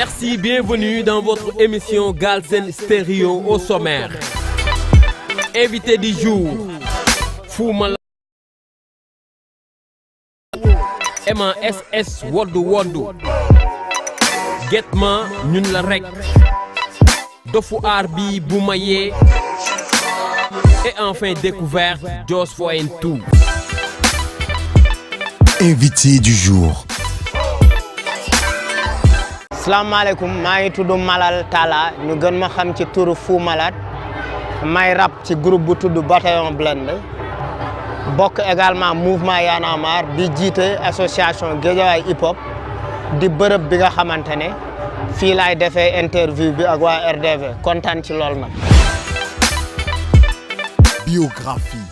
Merci, bienvenue dans votre émission Galsen Stereo au sommaire. Invité du jour, Fou Malade. MASS Woddu Woddu. Getma ñun la rek. Dofu aar bi bu mayee. Et enfin découverte Jos Foyen tout. Invité du jour. Salam alaikum, maa ngi tudd Malal Talla ñu gën ma xam ci turu Fou Malade may rap ci groupe bu tudd Bataillon Blindé bokk également mouvement Y'en a marre di jiite association Guédiawaye hip hop di bërëb bi nga xamante ne fii laay defee interview bi ak waa RDV kontaan ci lool nag. Biographie.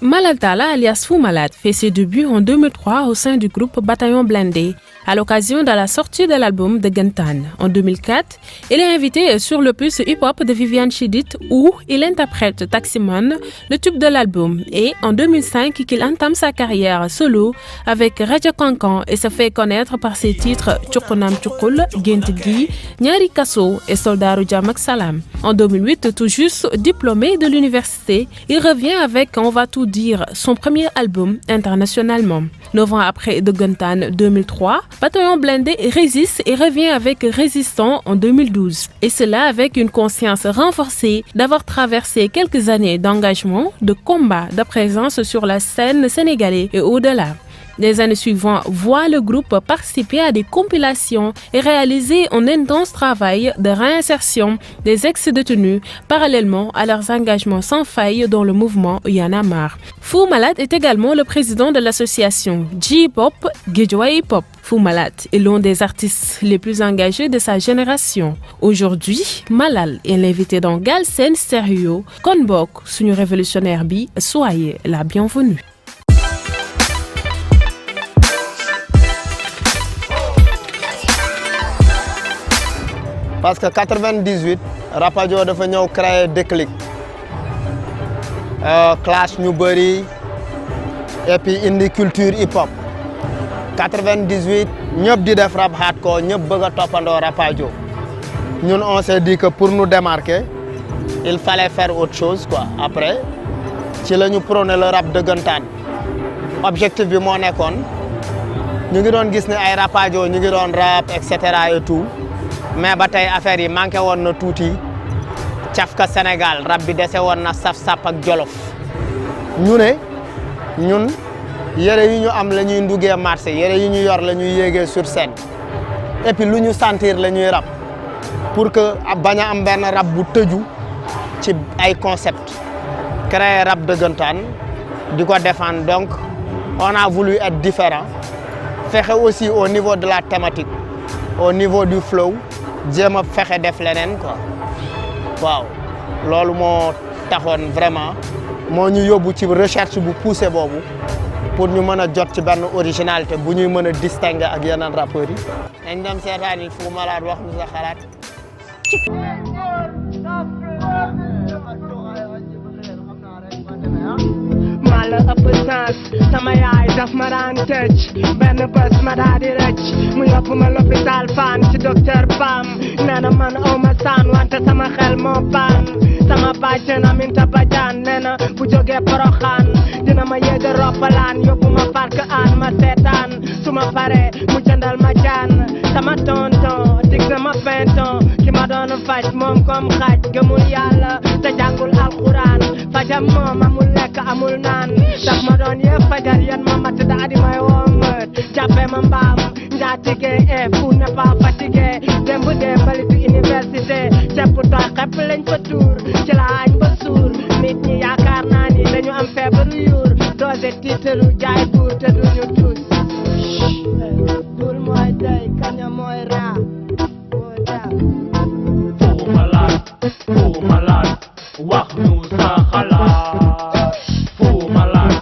Malal Talla, alias Fou Malade, fait ses débuts en 2003 au sein du groupe Bataillon Blindé, à l'occasion de la sortie de l'album de Gentan. En 2004, il est invité sur le plus hip-hop de Viviane Chidid où il interprète Taximan, le tube de l'album. Et en 2005, qu'il entame sa carrière solo avec Raja Kankan et se fait connaître par ses titres Tchukunam Tchukul, Gentigi, Nyari Kasso et Soldaru Jamak Salam. En 2008, tout juste diplômé de l'université, il revient avec On va tout dire, son premier album internationalement. 9 ans après de Gentan 2003, Bataillon Blindé résiste et revient avec Résistant en 2012. Et cela avec une conscience renforcée d'avoir traversé quelques années d'engagement, de combat, de présence sur la scène sénégalaise et au-delà. Les années suivantes voient le groupe participer à des compilations et réaliser un intense travail de réinsertion des ex-détenus parallèlement à leurs engagements sans faille dans le mouvement Y'en a marre. Fou Malade est également le président de l'association J-Hop Guédiawaye Hip Hop. Fou Malade est l'un des artistes les plus engagés de sa génération. Aujourd'hui, Malal est l'invité dans Galsen Stereo. Kon bok suñu révolutionnaire bi, soyez la bienvenue. Parce que 98 Rapadio dafa ñëw créer déclic clash ñu bëri et puis indi culture hip hop 98 ñëpp di def rap hardcore ñëpp bëgg a toppandoo Rapadio ñun on s'est dit que pour nous démarquer il fallait faire autre chose quoi. Après ci la ñu prôné le rap dëggantaan objectif bi moo nekkoon ñu ngi doon gis ne ay Rapadio ñu ngi doon rap et cetera et tout. Mais ba tey affaire yi manqué woon na tuuti cafka Sénégal rap bi dese woon na saf-sap ak jolof ñu ne ñun yére yi ñu am la ñuy nduggee marché yére yi ñu yor la ñuy yéegee sur scène et puis lu ñu sentir la ñuy rap pour que bañ a am benn rap bu tëju ci ay concept créer rap dëggantaan di ko défendre. Donc on a voulu être différent fexe aussi au niveau de la thématique au niveau du flow jéem a fexe def leneen quoi waaw loolu moo taxoon vraiment moo ñu yóbbu ci recherche bu poussé boobu pour ñu mën a jot ci benn originalité bu ñuy mën a distinguer ak yeneen rappeurs yi. dañ dem seetaan yi Fou Malade wax ñu sa xalaat. Mala ëpp sens sama yaay daf ma daan tëj benn bés ma daa di rëcc mu yóbbu ma l'hôpital Fann ci docteur Bam nee na man aw ma saan wante sama xel moo baan sama bàjjen Aminta Badiane nee na bu jógee Poroxaan dina ma yéega roppalaan yóbbu ma parc aan ma seetaan su ma paree mu jëndal ma jaan sama tonton dig na ma fenton ki ma doon faj moom comme xaj gëmul yàlla te jàngul alxuraan fajam moom amul lekk amul naan daf ma doon yëpp fajar yan ma mat daa di may womat jàppe ma mbaam njaatige e fu ne pas fatigué démb dembalitu université cepp tooy xepp lañ fa tuur ci la añ ba suur nit ñi yaakaar naa ni dañu am feebaru yuur doose tiitaru jaay buur te duñu tuus dul mooy day kaña mooy raa Fou Malade wax ñu sa xalaat Fou Malade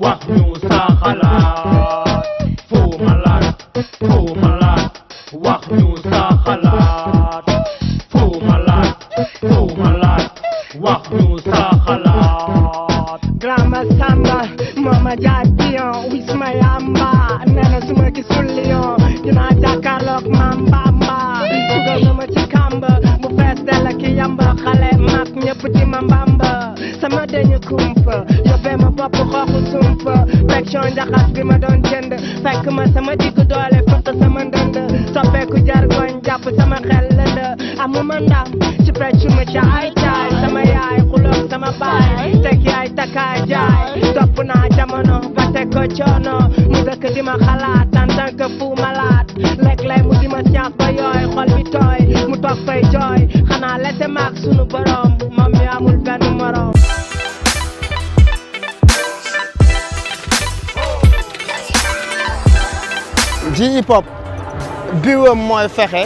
wax ñu sa xalaat Fou Malade wax ñu sa xalaat Fou Malade wax ñu sa xalaat Grandma Sam nee na su ma gisul lion dinaa jàkkaarloog maam Bamba dugal na ma ci kàmb mu fees dell ki yamba xale mag ñëpp di ma mbamba sama dañu kumpa yóbbee ma bopp xooxu sumpa section njaxas bi ma doon jënd fekk ma sama diggu doole fëtt sama ndënd soppeeku jargoñ jàpp sama xel lënd amuma ndam ci feccu ma caay caay sama yaay xuloog sama baay teg yaay takkaay jaay topp naa jamono ba teg ko coono mu dëkk di ma xalaat en tant que fou malade léeg-léeg mu di ma science ba yooy xol bi tooy mu toog fay jooy xanaa lese maak sunu borom moom mi amul benn morom ji hip hop biwam mooy fexe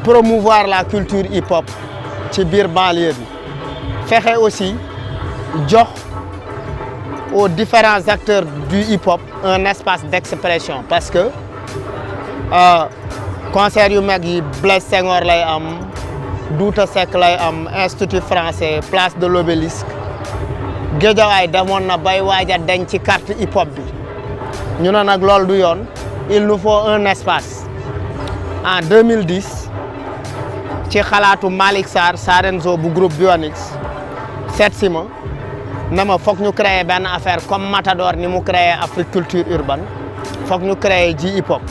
promouvoir la culture hip hop ci biir banlieue bi fexe aussi jox aux différents acteurs du hip hop un espace d'expression parce que concert yu mag yi Blaise Senghor lay am Douta Seck lay am Institut Français place de l'Obélisque Guédiawaye demoon na bay waaj a denc ci carte hip hop bi ñu ne nag loolu du yoon il nous faut un espace en 2010 ci xalaatu Malick Sarr Sarenzo bu groupe Bionix seet si ma ne ma foog ñu créer benn affaire comme Matador ni mu créer Afrique culture urbaine foog ñu créer ji hip hop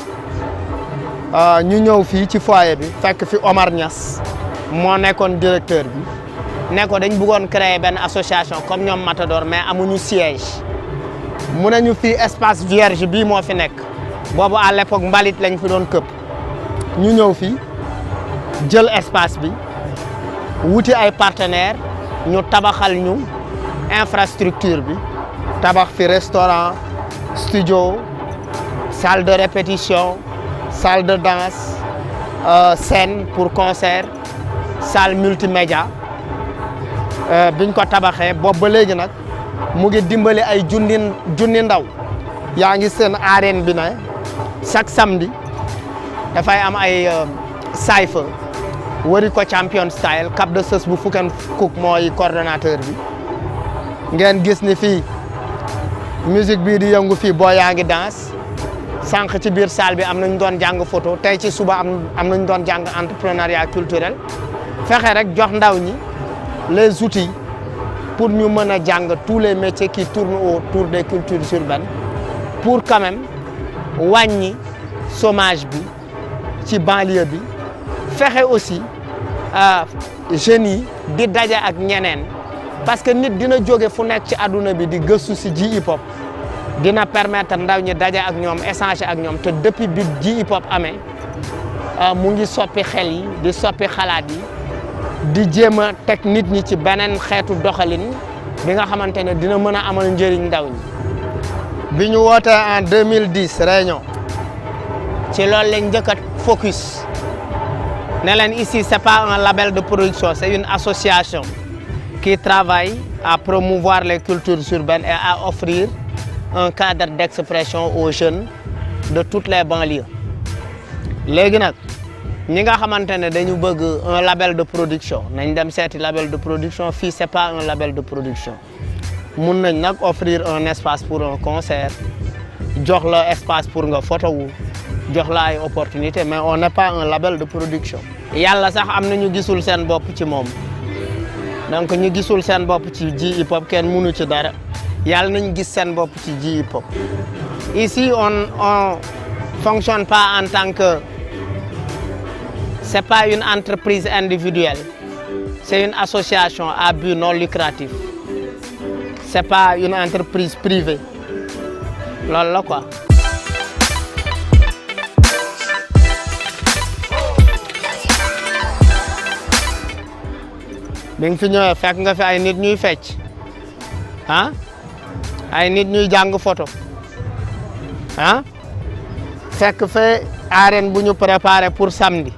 ñu ñëw fii ci foyer bi fekk fi Omar Niass moo nekkoon directeur bi ne ko dañ bëggoon créer benn association comme ñoom Matador mais amuñu siège mu ne ñu fii espace vierge bii moo fi nekk boobu à l'époque mbalit lañ fi doon këpp ñu ñëw fii jël espace bi wuti ay partenaires ñu tabaxal ñu infrastructure bi tabax fi restaurant studio salle de répétition salle de danse scène pour concert salle multimédia biñ ko tabaxee boobu ba léegi nag mu ngi dimbali ay junni ndaw yaa ngi seen arène bi ne chaque samedi dafay am ay cypher wari ko champion style cap de sës bu fukken cook mooy coordonnateur bi ngeen gis ni fii musique bii di yëngu fii boo yaa ngi danse sànq ci biir salle bi am nañu doon jàng photo tey ci suba am nañu doon jàng entrepreneuriat culturel fexe rek jox ndaw ñi les outils pour ñu mën a jàng tous les métiers qui tournent autour des cultures urbaines pour quand même wàññi chômage bi ci banlieue bi fexe aussi jeunes yi di daje ak ñeneen parce que nit dina jóge fu nekk ci àdduna bi di gëstu si ji hip hop dina permettre ndaw ñi daje ak ñoom échanger ak ñoom te depuis bi ji hip hop amee mu ngi soppi xel yi di soppi xalaat yi di jéem a teg nit ñi ci beneen xeetu doxalin bi nga xamante ne dina mën a amal njëriñ ndaw ñi. bi ñu wootee en 2010 réunion ci loolu lañ njëkk a focus ne leen ici c'est pas un label de production c'est une association qui travaille à promouvoir les cultures urbaines et à offrir un cadre d'expression aux jeunes de toutes les banlieues léegi nag ñi nga xamante ne dañu bëgg un label de production nañ dem seeti label de production fii c'est pas un label de production mun nañ nag offrir un espace pour un concert jox la espace pour nga photo wu jox la ay opportunité mais on n'est pas un label de production yàlla sax am na ñu gisul seen bopp ci moom donc ñu gisul seen bopp ci ji hip hop kenn mënu ci dara yàlla nañ gis seen bopp ci ji hip hop ici on fonctionne pas en tant que c'est pas une entreprise individuelle c'est une association à but non lucratif c'est pas une entreprise privée loolu la quoi. bi nga fi ñëwee fekk nga fi ay nit ñuy fecc ah ay nit ñuy jàng photo ah fekk fee arène bu ñu préparé pour samedi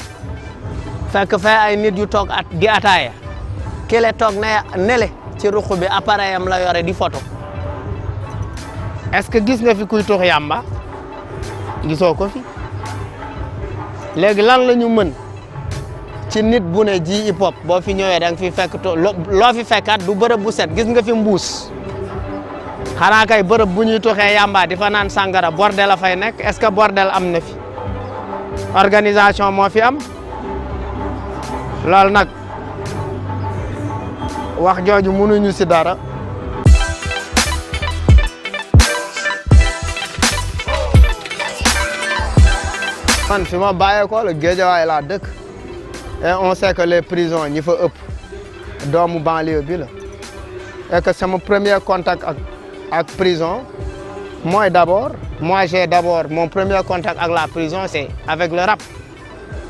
fekk fee ay nit yu toog di ataaya kele toog nele ci ruq bi appareil am la yore di photo est-ce que gis nga fi kuy tux yàmba gisoo ko fi léegi lan la ñu mën ci nit bu ne ji hip hop boo fi ñëwee da nga fi fekk loo fi fekkaat du bërëb bu set gis nga fi mbuus xanaa kay bërëb bu ñuy tuxee yamba di fa naan sangara bordel la fay nekk est-ce que bordel am na fi organisation moo fi am loolu nag wax jooju mënuñu ci dara. man fi ma bàyyeekoo la Guédiawaye laa dëkk et on sait que les prisons ñi fa ëpp doomu banlieue bi la et que sama premier contact ak prison moi j'ai d'abord mon premier contact ak la prison c'est avec le rap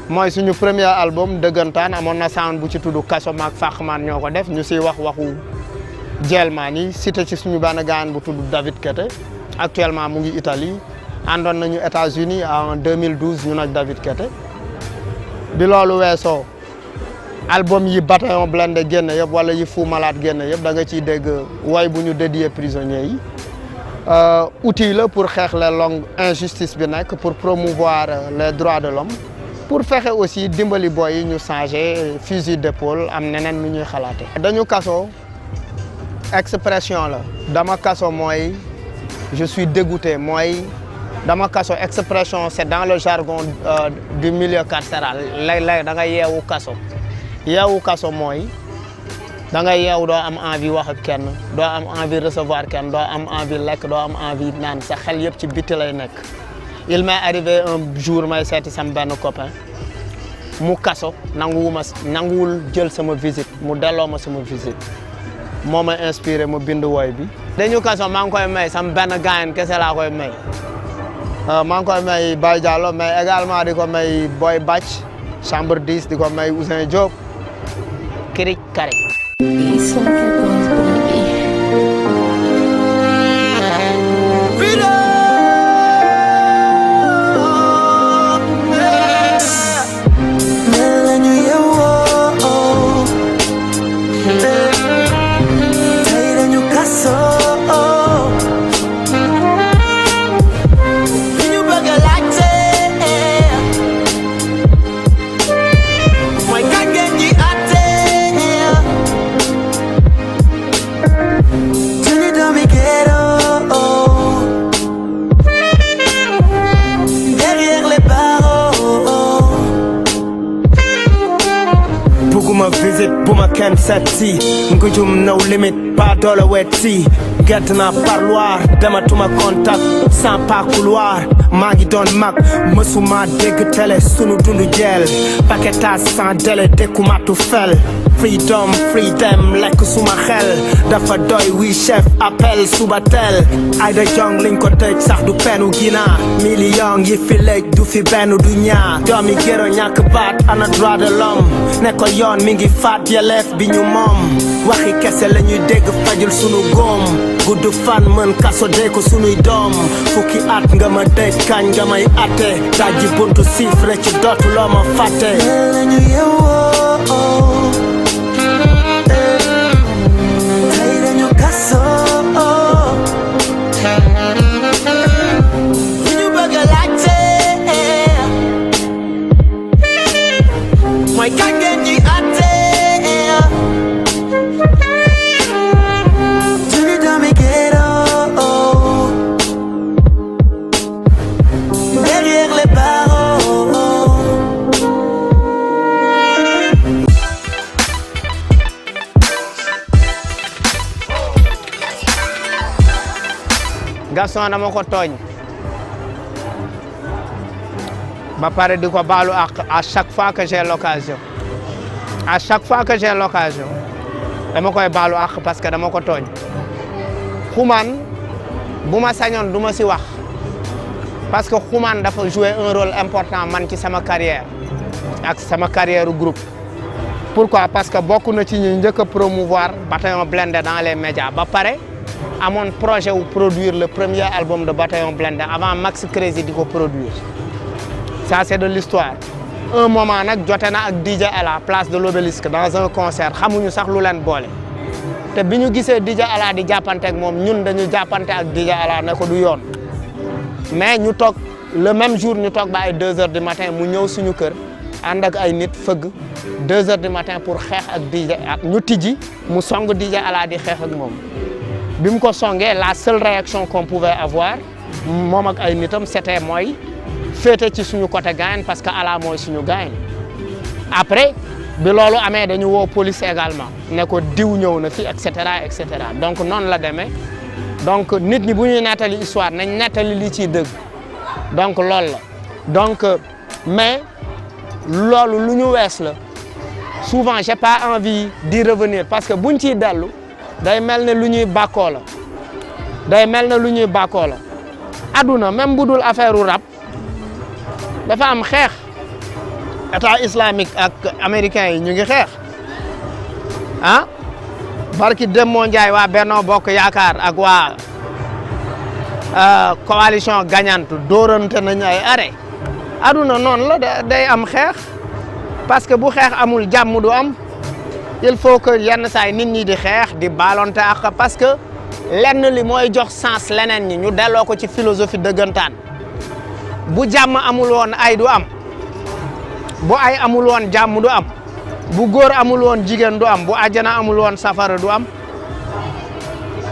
mooy suñu premier album dëggantaan amoon na sound bu ci tudd Kaso maak Faxman ñoo ko def ñu siy waxu jelmaan yi cité ci suñu benn gaan bu tudd David Kete actuellement mu ngi Italie àndoon nañu États-Unis en 2012 ñun ak David Kete bi loolu weesoo album yi Bataillon Blindé génn yëpp wala yi Fou Malade génn yëpp da nga ciy dégg woy bu ñu dédié prisonniers yi outil la pour xeex les longues injustice bi nekk pour promouvoir les droits de l'homme pour fexe aussi dimbali boy yi ñu changer fusil d'épaule am neneen nu ñuy xalaate dañu kaso expression la dama kaso mooy je suis dégoûté mooy dama kaso expression c'est dans le jargon du milieu carcéral lay da nga yeewu kaso mooy da nga yeewu doo am envie wax ak kenn doo am envie recevoir kenn doo am envie lekk doo am envie naan sa xel yëpp ci biti lay nekk. il m'est arrivé un jour may seeti sam benn copain mu kaso nanguwul jël sama visite mu delloo ma sama visite moo ma inspiré ma bind woy bi. dañu kaso maa ngi koy may sam benn gaayen kese laa koy may. maa ngi koy may Baye Diallo mais également di ko may Boy Batch chambre 10 di ko may Ousin Diop Kirik Kare. Visit Buma Ken Setsi Ngujum no limit pas doole wetsi gert na parloir dematuma contact sans pas couloir maa ngi doon mag mësuma dégg télé sunu dundu jeel paquetage sans délai dékumatu fel freedom lekk suma xel dafa doy wi chef appel suba tel Aïda Jong liñ ko tëj sax du penu gina million yi fi lëj du fi benn du ñaar doomi géro ñàkk baat ana droit de l'homme ne ko yoon mi ngi faat yelleef bi ñu moom waxi kese la ñuy dégg fajul sunu góom gudd fan mën kaso dee ko sunuy doom fukki at nga ma dëj kañ nga may atte dajji buntu siifre ci dootu loo ma fàtte lañu yewoo tey dañu kaso li ñu bëgg a laajte mooy kañ ngeen ñuy atte Gaston dama ko tooñ ba pare di ko baalu ak à chaque fois que j'ai l'occasion dama koy baalu ak parce que dama ko tooñ Xuman bu ma sañoon du ma si wax parce que Xuman dafa jouer un rôle important man ci sama carrière ak sama carrière groupe pourquoi parce que bokk na ci ñi njëkk a promouvoir Bataillon Blindé dans les médias ba pare amoon projet wu produire le premier album de Bataillon Blindé avant Max Crazy di ko produire ça c'est de l'histoire un moment nag jote na ak DJ Ala place de l'Obélisque dans un concert xamuñu sax lu leen boole te bi ñu gisee DJ Ala di jàppante ak moom ñun dañu jàppante ak DJ Ala ne ko du yoon mais ñu toog le même jour ñu toog ba ay 2 heures du matin mu ñëw suñu kër ànd ak ay nit fëgg 2 heures du matin pour xeex ak DJ ak ñu tijji mu song DJ Ala di xeex ak moom bi mu ko songee la seule réaction qu'on pouvait avoir moom ak ay nitam c'était mooy féete ci suñu côté gaañ parce que ala mooy suñu gaañ après bi loolu amee dañu woo police également ne ko diw ñëw na fi et cetera et cetera donc noonu la demee donc nit ñi bu ñuy nettali histoire nañ nettali li ciy dëgg donc loolu la donc mais loolu lu ñu wees la souvent j'ai pas envie d'y revenir parce que buñ ciy dellu day mel ne lu ñuy bàkkoo la day mel ne lu ñuy bàkkoo la aduna même bu dul affaire u rap dafa am xeex état islamique ak américains yi ñu ngi xeex ah barki Demba Ndiaye waa Benno Bokk Yaakaar ak waa coalition gagnante dóorante nañu ay arrêt aduna noonu la day am xeex parce que bu xeex amul jàmm du am il faut que yenn saa yi nit ñi di xeex di baalonte ak parce que lenn li mooy jox sens leneen ñi ñu delloo ko ci philosophie dëggantaan bu jàmm amul woon ay du am bu ay amul woon jàmm du am bu góor amul woon jigéen du am bu àjjana amul woon safara du am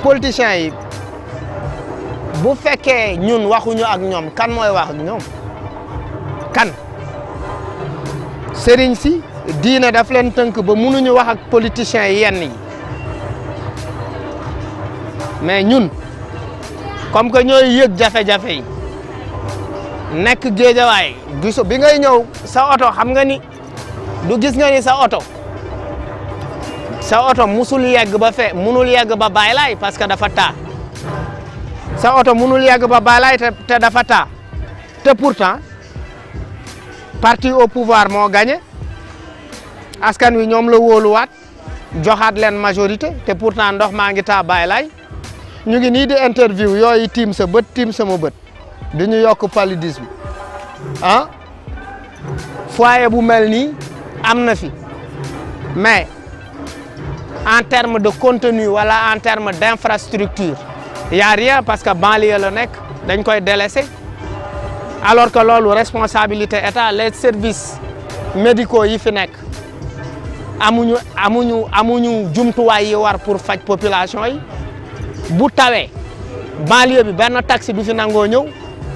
politiciens yi bu fekkee ñun waxuñu ak ñoom kan mooy wax ak ñoom kan sëriñ si diine daf leen tënk ba mënuñu wax ak politiciens yi yenn yi mais ñun comme que ñooy yëg jafe-jafe yi nekk géejawaay giso bi ngay ñëw sa oto xam nga ni du gis nga ni sa oto musul yegg ba munul yegg ba Baylaay parce que dafa taa sa oto munul yegg ba Baylaay te dafa taa te pourtant parti au pouvoir moo gagné askan wi ñoom la wóoluwaat joxaat leen majorité te pourtant ndox maa ngi taa Baylaay ñu ngi nii di interview yooyu tiim sa bët tiim sama bët di ñu yokk paludisme ah foyer bu mel nii am na fi mais en termes de contenu wala en termes d'infrastructure y a rien parce que banlieue la nekk dañ koy délaissé alors que loolu responsabilité état les services médicaux yi fi nekk amuñu jumtuwaay yi war pour faj population yi bu tawee banlieue bi benn taxi du fi nangoo ñëw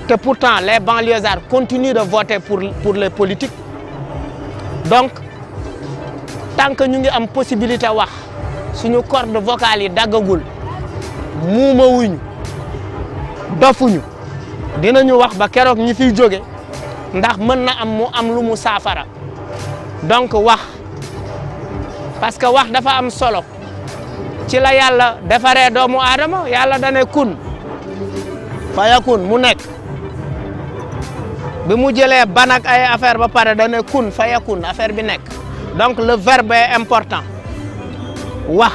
te pourtant les banlieusards continuent de voter pour les politiques donc tant que ñu ngi am possibilité wax suñu corde vocale yi daggagul muuma wuñu dofuñu dinañu wax ba keroog ñi fiy jóge ndax mën na am mu am lu mu saafara donc wax parce que wax dafa am solo ci la yàlla defaree doomu aadama yàlla dane kun fayakun mu nekk bi mu jëlee ban ak ay affaire ba pare dane kun fayakun affaire bi nekk donc le verbe est important wax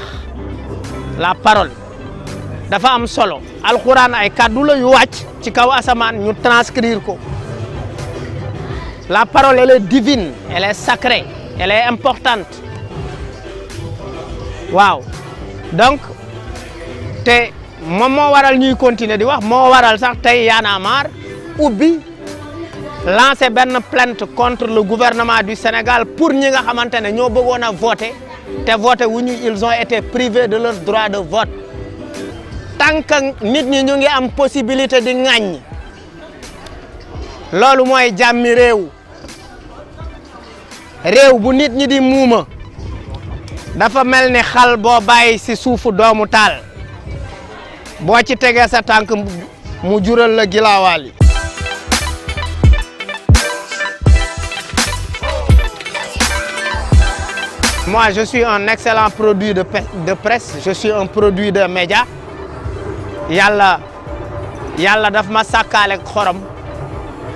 la parole dafa am solo alxuraan ay kàddu la yu wàcc ci kaw asamaan ñu transcrire ko la parole elle est divine elle est sacrée elle est importante waaw donc te moom moo waral ñuy continuer di wax moo waral sax tey Y'en a marre ubbi lancer benn plainte contre le gouvernement du Sénégal pour ñi nga xamante ne ñoo bëggoon a voter te voter wuñu ils ont été privés de leur droit de vote tant que nit ñi ñu ngi am possibilité di ŋàññ loolu mooy jàmmi réew bu nit ñi di muuma dafa mel ni xal boo bàyyi ci suufu doomu taal boo ci tegee sa tànk mu jural la gilaawaal yi moi je suis un excellent produit de presse je suis un produit de média yàlla daf ma sàkkaale ak xorom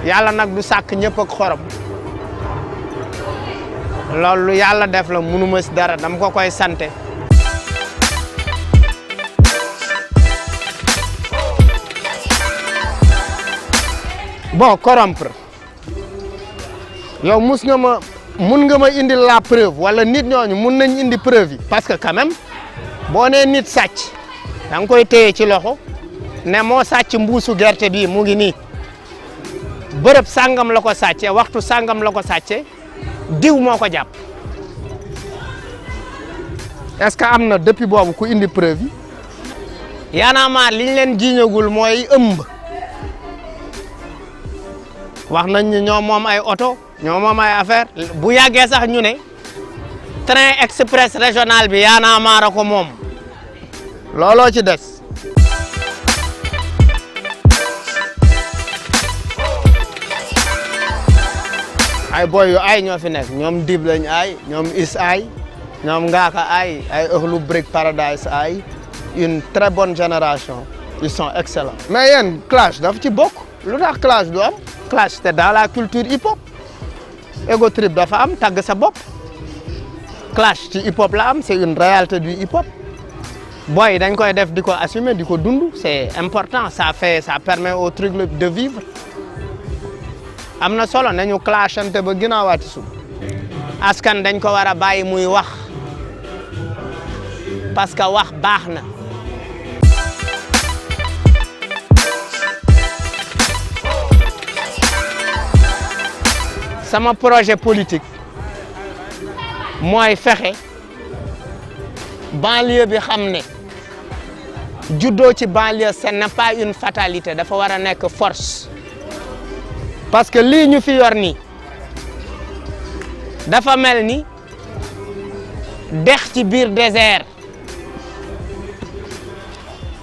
yàlla nag du sàkk ñëpp ak xorom loolu yàlla def la mënuma si dara dama ko koy sante bon corrompre yow mun nga ma indi la preuve wala nit ñooñu mun nañ indi preuve yi parce que quand même boo nee nit sàcc da nga koy téye ci loxo ne moo sàcc mbuusu gerte bi mu ngi nii bërëb sàngam la ko sàcce waxtu sàngam la ko sàcce diw moo ko jàpp est-ce que am na depuis boobu ku indi preuve yi Y'en a marre li ñu leen jiiñagul mooy ëmb wax nañ ni ñoom moom ay oto ñoom moom ay affaire bu yàggee sax ñu ne train express régional bi Y'en a marre ko moom looloo ci des. ay boy yu ay ñoo fi nekk ñoom Dib lañ ay ñoom Is ay ñoom Ngaaka ay Euhlou Brick Paradise ay une très bonne génération ils sont excellents. mais yéen clash daf ci bokk lu tax clash du am clash c'est dans la culture hip hop ego trip dafa am tagg sa bopp clash ci hip hop la am c'est une réalité du hip hop boy dañ koy def di ko assumer di ko dund c'est important ça permet au truc de vivre. am na solo nañu clashante ba ginnaawaati su askan dañ ko war a bàyyi muy wax parce que wax baax na. sama projet politique mooy fexe banlieue bi xam ne juddoo ci banlieue ce n'est pas une fatalité dafa war a nekk force. parce que lii ñu fi yor nii dafa mel ni dex ci biir désert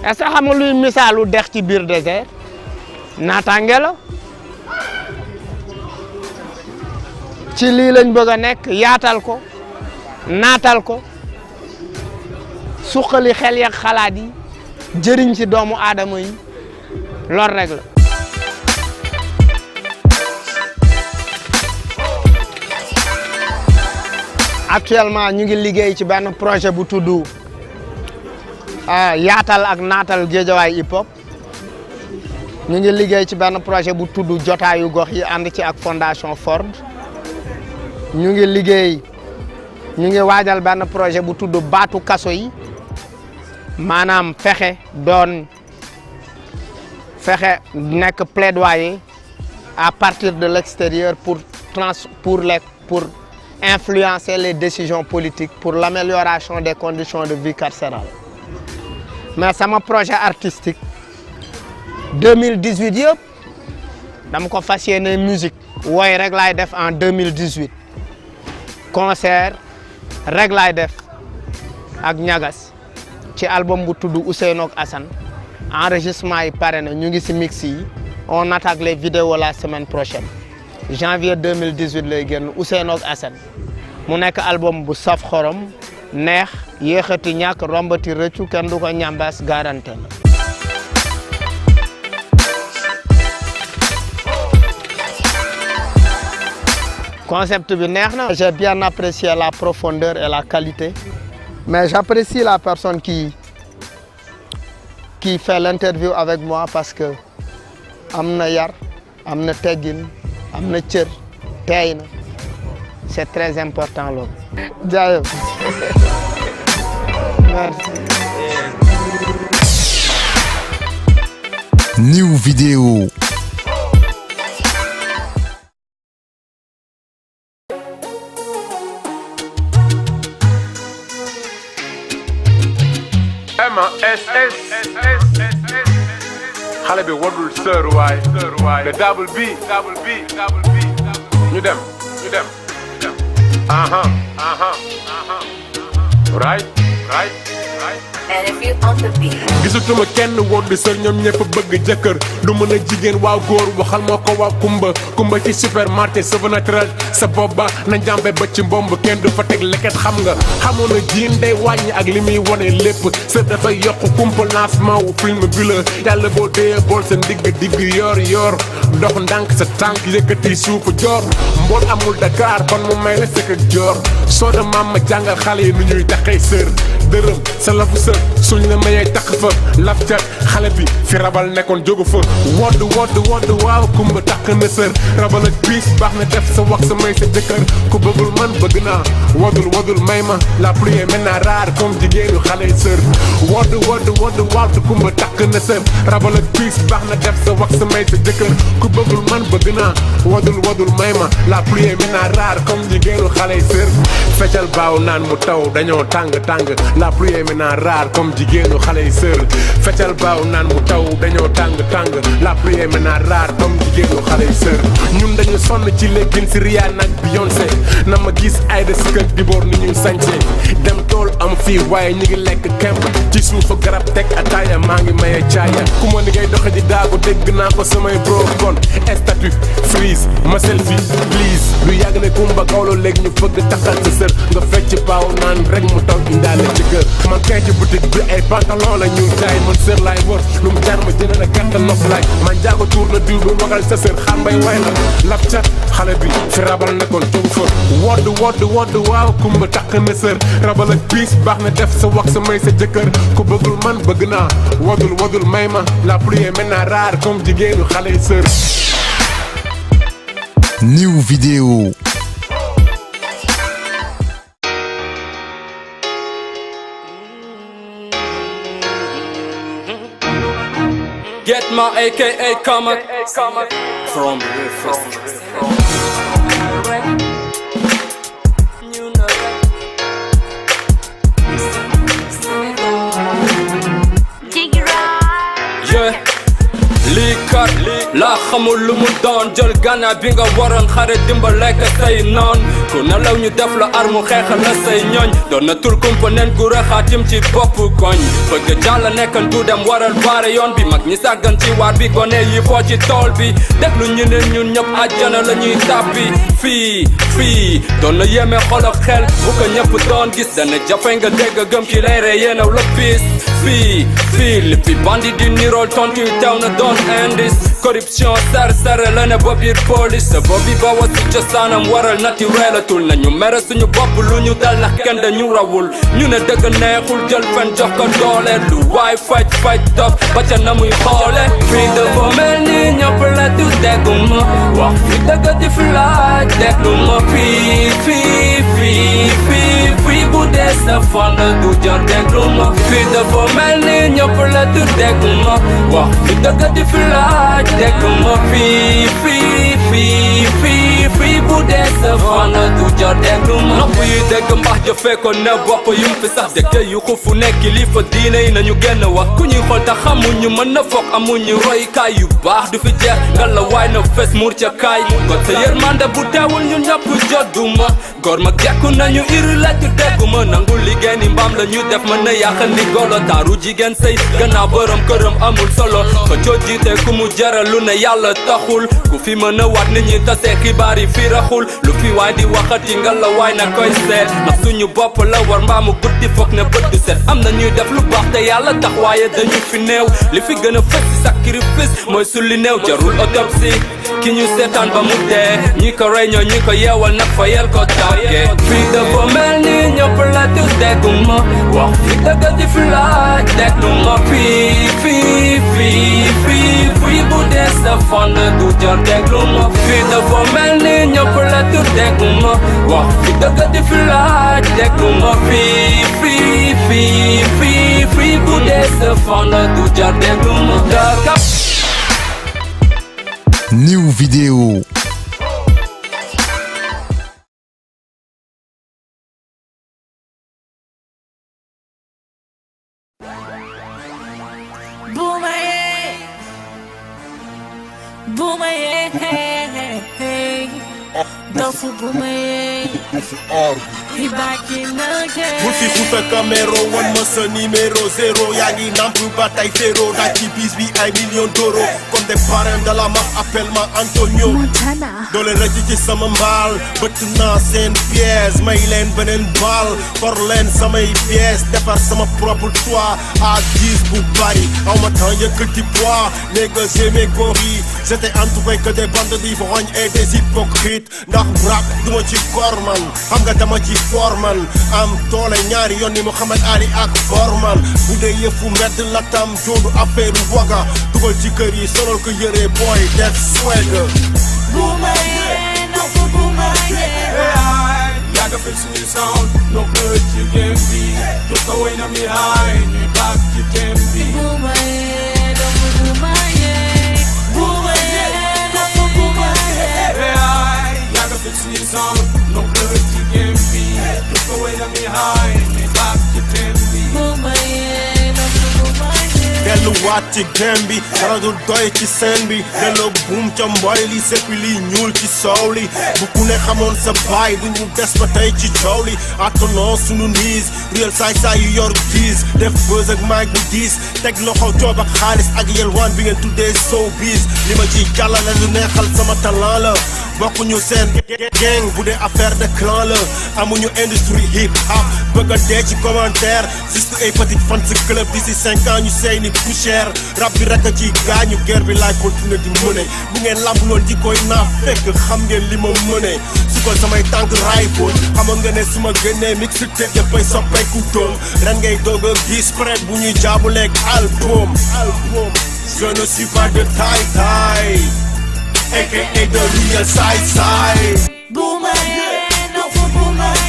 est-ce que xam nga luy misaalu dex ci biir désert naataange la ci lii lañ bëgg a nekk yaatal ko naatal ko suqali xel yak xalaat yi jëriñ ci doomu aadama yi lor rek la. actuellement ñu ngi liggéey ci benn projet bu tudd yaatal ak naatal Guédiawaye hip hop ñu ngi liggéey ci benn projet bu tudd jotaayu gox yi ànd ci ak fondation Ford ñu ngi waajal benn projet bu tudd baatu kaso yi maanaam fexe nekk plaidoyer à partir de l'extérieur pour influencer les décisions politiques pour l'amélioration des conditions de vie carcérale. Mais sama projet artistique 2018 yëpp dama ko fas yéene musique wooy rek laay def en 2018 concert rek laay def ak ñagas ci album bu tudd Ousseynou ak Assane enregistrement yi pare na ñu ngi ci mix yi on attaque les vidéos la semaine prochaine. janvier 2018 lay génn Ousseynou ak Assane mu nekk album bu saf xorom neex yéexati ñàkk rombati rëccu kenn du ko ñambaas garanté la. concept bi neex na. j'ai bien apprécié la profondeur et la qualité mais j'apprécie la personne qui fait l'interview avec moi parce que am na yar am na teggin am na cër teey na c'est très important loolu. jaayef merci. New vidéo. xale bi wadul sër waay le double B ñu dem right gisatuma kenn wodd sër ñoom ñëpp bëgg jëkkër du mën a jigéen waaw góor waxal moo ko waa kumba ci supermarché cheveux naturel sa bobba na njàmbe ba ci mbomb kenn du fa teg leket xam nga xamoon na jiin day wàññi ak li muy wone lépp sër dafay yokk kumpa lancement wu film bi la yàlla boo dee bool sa digg yor dox ndànk sa tànk yëkkati suufu joor mbool amul Dakar kon mu may la sëkk ak joor soo da maam ma jàngal xale yi nu ñuy taxee sër dërëm sa lafu sër suñ la mayee tax fa laf cat xale bi fi rabal nekkoon jógu fa wodd waaw kumba takk na sër rabal ak piis baax na def sa wax sa may sa jëkkër ku bëggul man bëgg naa woddul may ma la pluie est maintenant rare comme jigéenu xale sër wodd waaw kumba takk na sër rabal ak piis baax na def sa wax sa may sa jëkkër ku bëggul man bëgg naa woddul may ma la pluie est maintenant rare comme jigéenu xale sër feccal baaw naan mu taw dañoo tàng la pluie est maintenant rare comme jigéenu xale yi sër feccal baaw naan mu taw dañoo tàng la pluie est maintenant rare comme jigéenu xale yi sër ñun dañu sonn ci léegin si Rihanna ak Beyoncé na ma gis Aïda Sikk di boor ni ñuy sañse dem tool am fii waaye ñi ngi lekk kemb ci suufa garab teg ataaya maa ngi maye caaya ku ma ni ngay doxe di daagu dégg naa ko samay bro kon statut freeze ma selfie please lu yàgg ne kumba gawlo léegi ñu fëgg taxal sa sër nga fecc baaw naan rek mu taw indaale ci kër man kay ci boutique bi ay pantalon la ñu jaay man sër laay wër lu mu jar ma jënd na gàttal nof laay man jaago tuur na diw bi wagal sa sër xaar mbay way la lap cat xale bi fi rabal nekkoon togu fa wodd waaw kumba takk na sër rabal ak piis baax na def sa wax sa may sa jëkkër ku bëggul man bëgg naa woddul may ma la pluie est maintenant rare comme jigéenu xale yi sër New vidéo. Get my AKA Kamak from yeah. lii kat laa xamul lu mu doon jël gànnaay bi nga waroon xare dimbale ka say noon ku nelaw ñu def la armu xeexal la say ñooñ doon na tul kumpa nen gu rëxaatim ci bopp koñ bëgg jàll nekkan du dem waral baare yoon bi mag ñi sàggan ci waar bi gone yi foo ci tool bi déglu ñu ne ñun ñëpp àjjana la ñuy tàbbi fii doon na yéeme xol ak xel bu ko ñëpp doon gis dana jafe nga dégg gëm ki lay ree yéenaw la piis fii li fi bandi di nirool tontu yi teew na doon indice corruption sar la ne ba biir police sa boobi ba wasi cosaanam waral naturelatul nañu mere suñu bopp lu ñu dal ndax kenn dañu rawul ñu ne dëgg neexul jël fen jox ko doole lu waay faj dof ba ca na muy xoole fii dafa mel ni ñëpp la du dégguma wax fi dëgg di fi laaj dégguma fii bu dee sa fond du jar dégguma fii dafa mel ni ñëpp la du dégguma wax fi dëgg di fi laaj dégguma fii bu dee sa fond du jar dégguma nopp yi dégg mbax jëfee ko ne bopp yum fi sax dëkk yu xufu nekk kilifa diine yi nañu génn wax ku ñuy xool te xamuñu mën na foog amuñu roykaay yu baax du fi jeex nga la waay na fes muur ca kaay ko te yërmande bu teewul ñun ñëpp jodduma góor mag jekku nañu iri lajju dégguma nangul liggéey ni mbaam la ñu def mën na yàqal ni golo taaru jigéen sëy gannaaw borom këram amul solo ko coo jiite ku mu jaral lu ne yàlla taxul ku fi mën a waat nit ñi tase xibaar yi fi raxul lu fi waay di waxati nga la waay na koy seet ndax suñu bopp la war mbaamu guddi foog ne bët du set am na ñuy def lu baax te yàlla tax waaye dañu fi néew li fi gën a fës si sacrifice mooy sulli néew jarul autopsie ki ñu seetaan ba mu dee ñi ko rey ñoo ñi ko yeewal nag fa yel ko tàggee fii dafa mel ni ñëpp la du dégguma wax fi dëgg di fi laaj dégguma fii bu dee sa fond du jar dégguma fii dafa mel ni ñëpp la du dégguma wax fi dëgg di fi laaj dégguma fii bu dee sa fond du jar dégguma New vidéo. Dofu Boumaye, he back in again. Bul fi xuta caméro wan ma sa numéro 0 yaa ngi namp bataille féro daa ci bis bi ay millions d'euros comme des parrains de la maf appelle-moi Antonio doole rëcc ci sama mbaal bëtt naa seen pièce may leen beneen baal for leen samay pièce defar sama propre toit à 10 bu bari aw ma temps yëkkati poids négocier mes gorilles j'étais entouré que des bandes d'ivrognes et des hypocrites ndax rap duma ci korman xam nga dama ci forman am doole ñaari yoon ni Muhammad Ali ak Forman bu dee yëfu mbedd la tam joodu affaire waga dugal ci kër yi solol ko yëre boy def swagger Boumaye, no for Boumaye. Yaga fix new sound, no good you can be. Just away na me high, you back you can be. Boumaye, no for Boumaye. Boumaye, no for Boumaye. Yaga fix new sound, no good you can be. Just away na me high, you back you can be. waat ci game bi dara du doy ci scène bi delloo buum ca mboy li seppi li ñuul ci soow li bu ku ne xamoon sa baay du ñu des ba tey ci coow li attanoo sunu niis réel saay-saay yu yor diis def buzz ak mic bu diis teg loxo joob ak xaalis ak yelwaan bi ngeen tuddee showbiz li ma ci jàllale lu neexal sama talent la bokkuñu seen gang bu dee affaire de clan la amuñu industrie hip hop bëgg a dee ci commentaire juste ay petite fans club d'ici 5 ans ñu sey ni poussière rap bi rek a ci gaañu guerre bi laay continuer di mëne bu ngeen lambuloon ji koy naa fekk xam ngeen li ma mëne su ko samay tànk rifle xamoon nga ne su ma génnee mixtape yëppay soppeeku doom ren ngay doog a gis prêt bu ñuy jaabuleeg album je ne suis pas de taille aka the real side Boomerang, no for boomerang.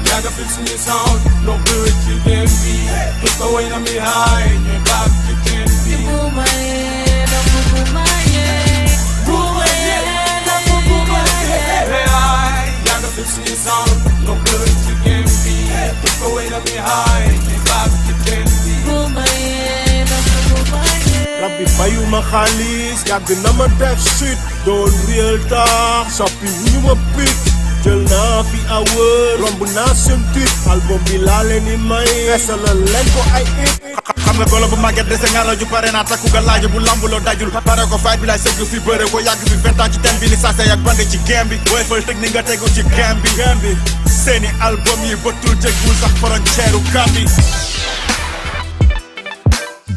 Yaga fixing your sound, no good you can be. Put the weight on me high, you back you can be. Boomerang, no for boomerang. Boomerang, no for boomerang. Yaga fixing your sound, no good you can be. Put the weight on me high, you back you can be. Boomerang, no for boomerang. Rabbi bayuma xaalis yàgg na ma def shit doon real tax soppi ñu ma pit jël naa fi awër romb naa seen tit album bi laa leen di may esalal leen ko ay it xam nga golo bu màgget dese nga raju pare naa takku ga laaja bu lambuloo dajul pare ko fight bi laay sëgg fi bëre ko yàgg fi 20 ans ci thème bi li sase yak bande ci game bi woy fal technique nga tegu ci game bi seeni album yi bëtul jegul sax frontière u Gambie.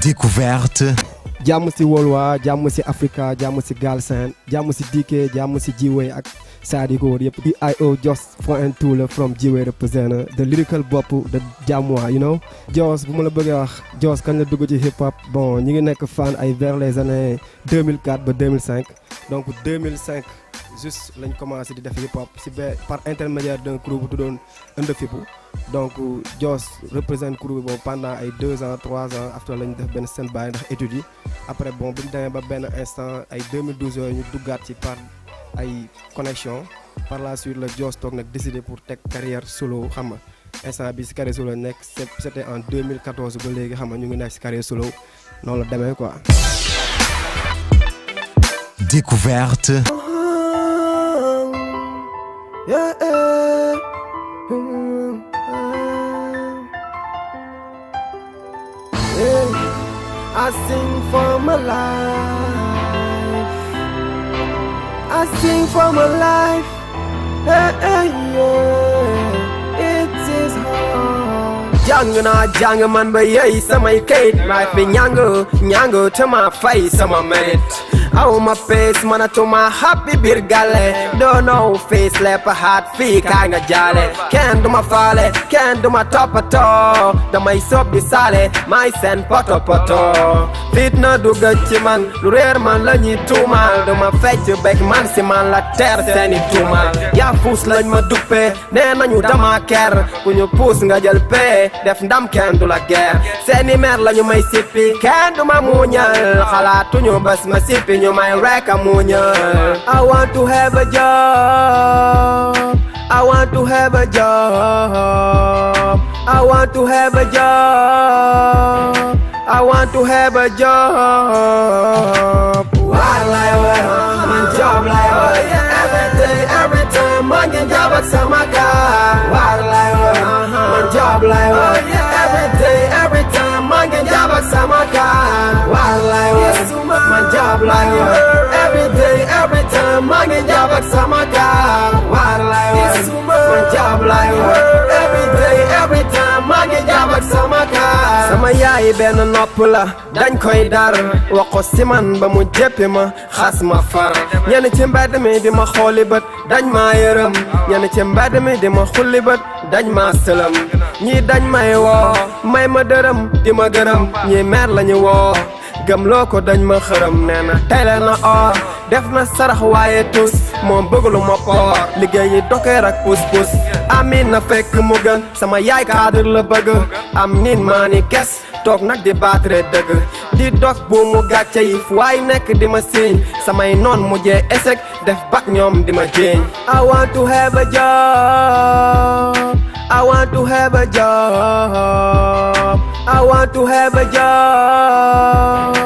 Découverte. jàmm si Wolwa jàmm si Africa jàmm si Galsen jàmm si DK jàmm si Jiway ak Sadi ko wër yëpp IO Jos and two la from Jiway represent the lyrical bopp de Jamwa you know Jos bu ma la bëggee wax Jos kañ la dugg ci hip hop bon ñi ngi nekk fan ay vers les années 2004 ba 2005 donc 2005 juste lañ commencé di def hip hop si par intermédiaire d'un crew bu tuddoon Inde Fippu donc Jos représente crew bi boobu pendant ay 2 ans 3 ans après lañ def benn seen bàyyi ndax études yi après bon bi ñu demee ba benn instant ay 2012 yooyu ñu duggaat ci par ay connexion par la suite la Jos toog nag décidé pour teg carrière solo xam nga instant bi si carrière solo nekk c'était en 2014 ba léegi xam nga ñu ngi nekk si carrière solo noonu la demee quoi. Découverte. Yeah, I sing for my life. I sing for my life. Yeah, it is hard. Jàng naa jàng man ba yey samay kayit life bi ñàng te ma fay sama merit aw ma face manatuma happy biir gale don't know face lépp hat fii kaay nga jaale kenn duma faale kenn duma toppatoo damay sob di saale may seen poto fitna dugga ci man lu réer man la ñuy tuumal duma fecc bek man si man la ter seeni tuumal yaa fuus lañ ma duppe nee nañu dama ker ku ñu puus nga jël pee def ndam kenn du la guerre seeni mer lañu may sippi kenn duma muñal xalaatuñu bés ma sippi ñu may rek a muñal I want to have a job. I want to have a job. I want to have a job. I want to have a job. What like what? Man job like what? Every time man can job at some guy. What like what? Man job like what? Every time man can job at some guy. What like what? Man job like what? Every time man can job at some guy. What like what? Man job like what? Every time man can job at some guy. Sama yaay benn nopp la dañ koy dar wax ko si man ba mu jéppi ma xas ma far ñenn ci mbedd mi di ma xooli bët dañ ma yërëm ñenn ci mbedd mi di ma xulli bët dañ ma sëlëm ñii dañ may woo may ma dërëm di ma gërëm ñii mer lañu woo gëm loo ko dañ ma xërëm nee na tele na or def na sarax waaye tus moom bëgglu ma koor liggéey yi dokeer ak pus amin na fekk mu gën sama yaay kaadir la bëgg am nin maa ni kes toog nag di baatre dëgg di dog bu mu gàcce yi fu waay nekk di ma siiñ samay noon mujjee esek def bak ñoom di ma jéeñ I want to have a job. I want to have a job. I want to have a job.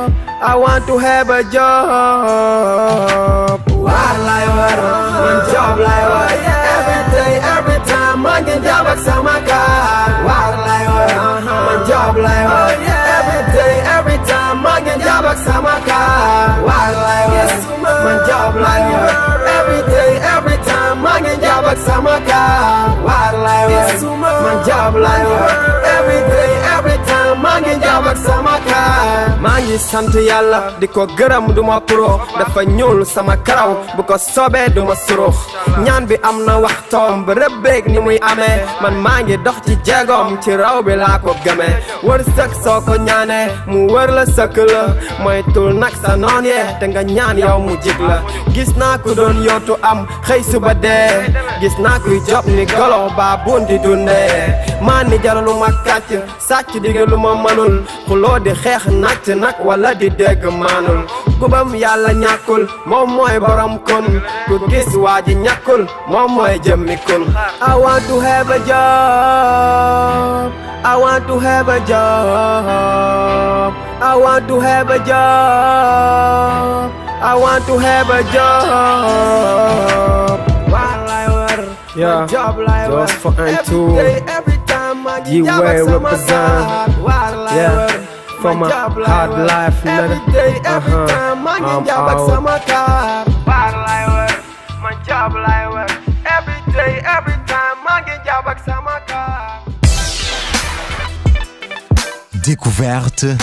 I want to have a job. What like what? One job like what? Every day, every time, man can job at sama car. What like what? One job like what? Every day, every time, man can job at sama car. What like what? One job like what? Every day, every time, man can job at sama car. What like what? One job like what? Every day, every time, man can job at sama car. maa ngi sant yàlla di ko gërëm du ma pro dafa ñuul sama karaw bu ko soobee du ma surux ñaan bi am na waxtoom ba rëbbeeg ni muy amee man maa ngi dox ci jeegom ci raw bi laa ko gëmee wër sëk soo ko ñaanee mu wër la sëkk la mooy tul nag sa noon yee te nga ñaan yow mu jig la gis naa ku doon yootu am xëy suba dee gis naa kuy job ni golo baa bundi dundee maa ni jaralu ma kàcc sàcc dige lu ma mënul xuloo di xeex nàcc nag wala di dégg maanul gubam yàlla ñàkkul moom mooy borom kun ku gis waa ji ñàkkul moom mooy jëmmi kun I want to have a job. I want to have a job. I want to have a job. I want to have a job. Yeah, just for and two. G-Way represent. Yeah, for my hard life, nigga. I'm out. Every day, every time, man get job at sama car. Découverte.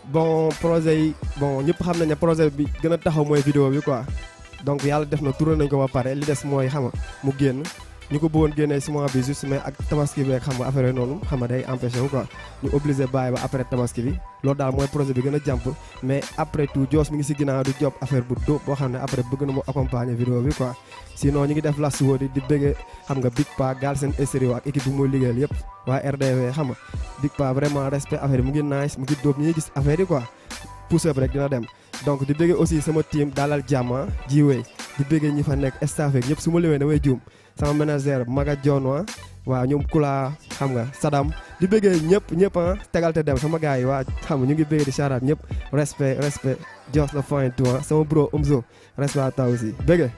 bon projet yi bon ñëpp xam nañ ne projet bi gën a taxaw mooy vidéo bi quoi donc yàlla def na tourné nañ ko ba pare li des mooy xam nga mu génn ñu ko bëggoon génnee si mois bi juste mais ak tabaski bi xam nga affaire noonu xam nga day empêché wu quoi ñu obligé bàyyi ba après tabaski bi loolu daal mooy projet bi gën a jàmp mais après tout Joss mi ngi si ginnaaw di job affaire bu dóob boo xam ne après bëgg na mu accompagner vidéo bi quoi sinon ñu ngi def las woo di bëggee xam nga Big Pa Galsen Estéreo ak équipe bi muy liggéeyal yëpp waa RDV xam nga Big Pa vraiment respect affaire yi mu ngi nice mu ngi dóob ñi gis affaire yi quoi pousse up rek dina dem donc di bëggee aussi sama team dalal jàmm G-Way di bëggee ñi fa nekk staff ak ñëpp su ma limee damay juum sama manager Maga John waaw ñoom Kula xam nga Sadam di bëggee ñëpp tegal te dem sama gars yi waa xam nga ñu ngi bëggee di shout out ñëpp respect Joss la point tout sama bro Omzo respect à toi aussi bëggee